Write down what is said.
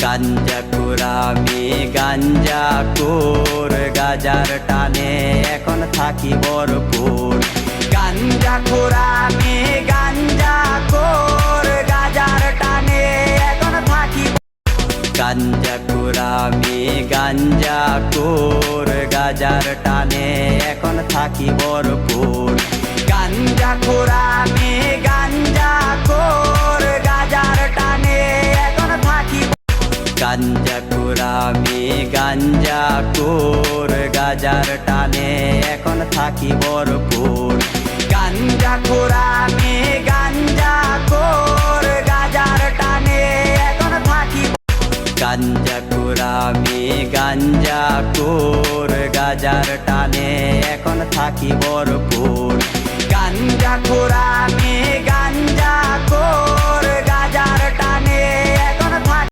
গাঞ্জা কুরামি গাঞ্জা core গাজার টানে এখন থাকি ভরপুর। গাঞ্জা কুরামি গাঞ্জা কোর গাজার টানে এখন থাকি। গাঞ্জা কুরামি গাঞ্জা কোর গাজার টানে এখন থাকি ভরপুর। গাঞ্জা কুরামি গাঞ্জা কোর গাজার টানে এখন থাকি। গাঞ্জা কুরামি গাঞ্জা কোর গাজার টানে এখন থাকি ভরপুর। গাঞ্জা কুরামি গাঞ্জা কোর গাজার টানে এখন থাকি। গাঞ্জা কুরামি গাঞ্জা কোর গাজার টানে এখন থাকি ভরপুর। গাঞ্জা কুরামি গাঞ্জা কোর